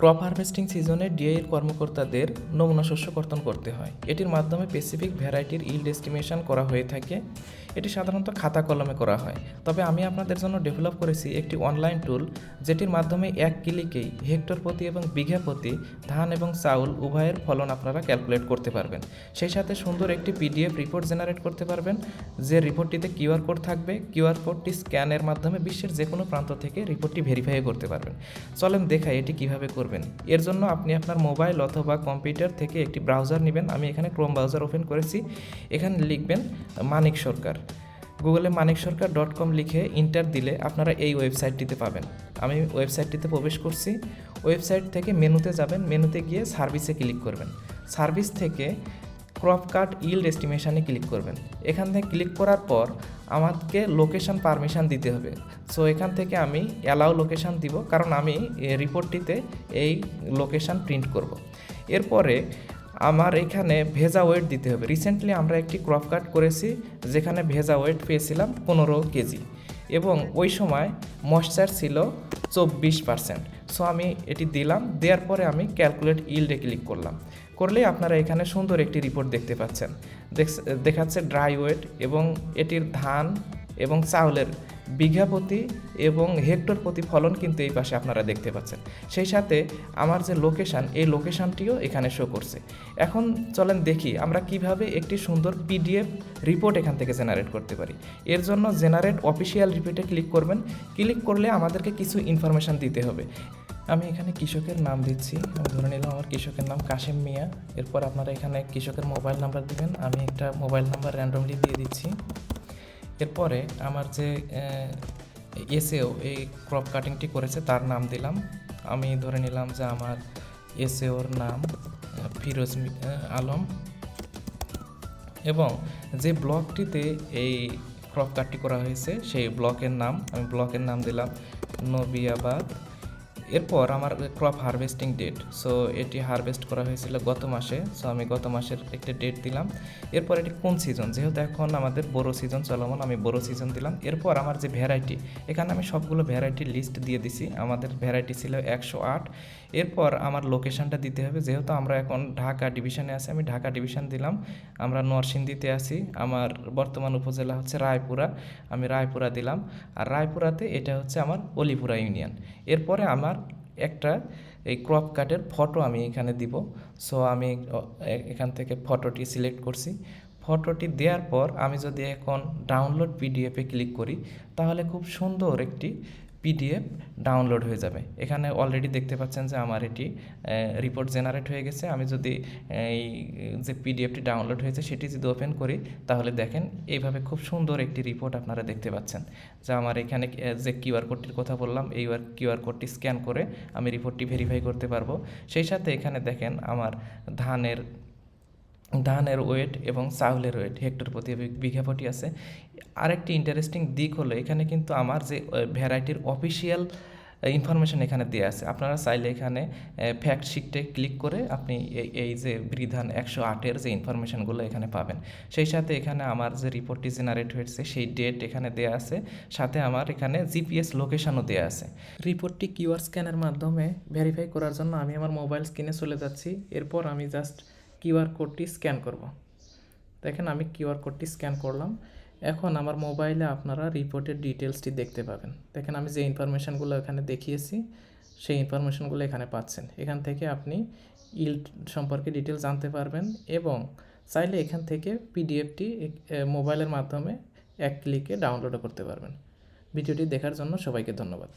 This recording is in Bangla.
ক্রপ হারভেস্টিং সিজনে ডিআইয়ের কর্মকর্তাদের নমুনা শস্য কর্তন করতে হয়। এটির মাধ্যমে স্পেসিফিক ভ্যারাইটির ইল্ড এস্টিমেশন করা হয়ে থাকে। এটি সাধারণত খাতা কলমে করা হয়, তবে আমি আপনাদের জন্য ডেভেলপ করেছি একটি অনলাইন টুল, যেটির মাধ্যমে এক ক্লিকেই হেক্টর প্রতি এবং বিঘা প্রতি ধান এবং চাউল উভয়ের ফলন আপনারা ক্যালকুলেট করতে পারবেন। সেই সাথে সুন্দর একটি পিডিএফ রিপোর্ট জেনারেট করতে পারবেন, যে রিপোর্টটিতে কিউআর কোড থাকবে। কিউআর কোডটি স্ক্যানের মাধ্যমে বিশ্বের যে কোনো প্রান্ত থেকে রিপোর্টটি ভেরিফাই করতে পারবেন। চলেন দেখাই এটি কিভাবে করবেন। এর জন্য আপনি আপনার মোবাইল অথবা কম্পিউটার থেকে একটি ব্রাউজার নেবেন। আমি এখানে ক্রোম ব্রাউজার ওপেন করেছি। এখানে লিখবেন মানিক সরকার। গুগলে maniksorkar.com লিখে ইন্টার দিলে আপনারা এই ওয়েবসাইটটিতে পাবেন। আমি ওয়েবসাইটটিতে প্রবেশ করছি। ওয়েবসাইট থেকে মেনুতে যাবেন, মেনুতে গিয়ে সার্ভিসে ক্লিক করবেন। সার্ভিস থেকে ক্রপ কাট ইল্ড এস্টিমেশনে ক্লিক করবেন। এখান থেকে ক্লিক করার পর আমাকে লোকেশন পারমিশন দিতে হবে। সো এখান থেকে আমি অ্যালাউ লোকেশন দিব, কারণ আমি রিপোর্টটিতে এই লোকেশন প্রিন্ট করব। এরপরে আমার এখানে ভেজা ওয়েট দিতে হবে। রিসেন্টলি আমরা একটি ক্রপ কাট করেছি, যেখানে ভেজা ওয়েট পেয়েছিলাম 15 কেজি এবং ওই সময় ময়েশ্চার ছিল 24%। সো আমি এটি দিলাম। দেওয়ার পরে আমি ক্যালকুলেট ইল্ডে ক্লিক করলেই আপনারা এখানে সুন্দর একটি রিপোর্ট দেখতে পাচ্ছেন। দেখাচ্ছে ড্রাই ওয়েট এবং এটির ধান এবং চাউলের বিঘা প্রতি এবং হেক্টর প্রতি ফলন কিন্তু এই পাশে আপনারা দেখতে পাচ্ছেন। সেই সাথে আমার যে লোকেশান, এই লোকেশানটিও এখানে শো করছে। এখন চলেন দেখি আমরা কিভাবে একটি সুন্দর পিডিএফ রিপোর্ট এখান থেকে জেনারেট করতে পারি। এর জন্য জেনারেট অফিসিয়াল রিপোর্টে ক্লিক করবেন। ক্লিক করলে আমাদেরকে কিছু ইনফরমেশান দিতে হবে। আমি এখানে কৃষকের নাম দিচ্ছি। আমি ধরে নিলাম আমার কৃষকের নাম কাশেম মিয়া। এরপর আপনারা এখানে কৃষকের মোবাইল নাম্বার দিবেন। আমি একটা মোবাইল নাম্বার র্যান্ডমলি দিয়ে দিচ্ছি। এরপরে আমার যে এসএও এই ক্রপ কাটিংটি করেছে তার নাম দিলাম। আমি ধরে নিলাম যে আমার এসএওর নাম ফিরোজ আলম, এবং যে ব্লকটিতে এই ক্রপ কাটটি করা হয়েছে সেই ব্লকের নাম, আমি ব্লকের নাম দিলাম নবিয়াবাদ। এরপর আমার ক্রপ হারভেস্টিং ডেট, সো এটি হারভেস্ট করা হয়েছিল গত মাসে, সো আমি গত মাসের একটা ডেট দিলাম। এরপর এটি কোন সিজন, যেহেতু এখন আমাদের বড়ো সিজন চলমান, আমি বড়ো সিজন দিলাম। এরপর আমার যে ভ্যারাইটি, এখানে আমি সবগুলো ভ্যারাইটির লিস্ট দিয়ে দিছি। আমাদের ভ্যারাইটি ছিল 108। এরপর আমার লোকেশানটা দিতে হবে, যেহেতু আমরা এখন ঢাকা ডিভিশনে আছি, আমি ঢাকা ডিভিশন দিলাম। আমরা নরসিংদীতে আছি, আমার বর্তমান উপজেলা হচ্ছে রায়পুরা, আমি রায়পুরা দিলাম। আর রায়পুরাতে এটা হচ্ছে আমার অলিপুরা ইউনিয়ন। এরপরে আমার একটা এই ক্রপ কাটের ফটো আমি এখানে দিব। সো আমি এখান থেকে ফটোটি সিলেক্ট করছি। ফটোটি দেওয়ার পর আমি যদি এখন ডাউনলোড পিডিএফে ক্লিক করি, তাহলে খুব সুন্দর একটি পিডিএফ ডাউনলোড হয়ে যাবে। এখানে অলরেডি দেখতে পাচ্ছেন যে আমার এটি রিপোর্ট জেনারেট হয়ে গেছে। আমি যদি এই যে পিডিএফটি ডাউনলোড হয়েছে সেটি যদি ওপেন করি, তাহলে দেখেন এইভাবে খুব সুন্দর একটি রিপোর্ট আপনারা দেখতে পাচ্ছেন। যে আমার এখানে যে কিউআর কোডটির কথা বললাম, এই কিউআর কোডটি স্ক্যান করে আমি রিপোর্টটি ভেরিফাই করতে পারবো। সেই সাথে এখানে দেখেন আমার ধানের ওয়েট এবং চাউলের ওয়েট হেক্টর প্রতি বিঘা প্রতি আছে। আরেকটি ইন্টারেস্টিং দিক হলো এখানে কিন্তু আমার যে ভ্যারাইটির অফিসিয়াল ইনফরমেশন এখানে দেওয়া আছে। আপনারা চাইলে এখানে ফ্যাক্ট শিটে ক্লিক করে আপনি এই যে বিধান 108-এর যে ইনফরমেশনগুলো এখানে পাবেন। সেই সাথে এখানে আমার যে রিপোর্টটি জেনারেট হয়েছে সেই ডেট এখানে দেওয়া আছে, সাথে আমার এখানে জিপিএস লোকেশনও দেওয়া আছে। রিপোর্টটি কিউআর স্ক্যানের মাধ্যমে ভেরিফাই করার জন্য আমি আমার মোবাইল স্ক্রিনে চলে যাচ্ছি। এরপর আমি জাস্ট কিউআর কোডটি স্ক্যান করব। দেখেন আমি কিউআর কোডটি স্ক্যান করলাম। এখন আমার মোবাইলে আপনারা রিপোর্টের ডিটেলসটি দেখতে পাবেন। দেখেন আমি যে ইনফরমেশানগুলো এখানে দেখিয়েছি সেই ইনফরমেশানগুলো এখানে পাচ্ছেন। এখান থেকে আপনি ইল্ড সম্পর্কে ডিটেলস জানতে পারবেন এবং চাইলে এখান থেকে পিডিএফটি মোবাইলের মাধ্যমে এক ক্লিকে ডাউনলোডও করতে পারবেন। ভিডিওটি দেখার জন্য সবাইকে ধন্যবাদ।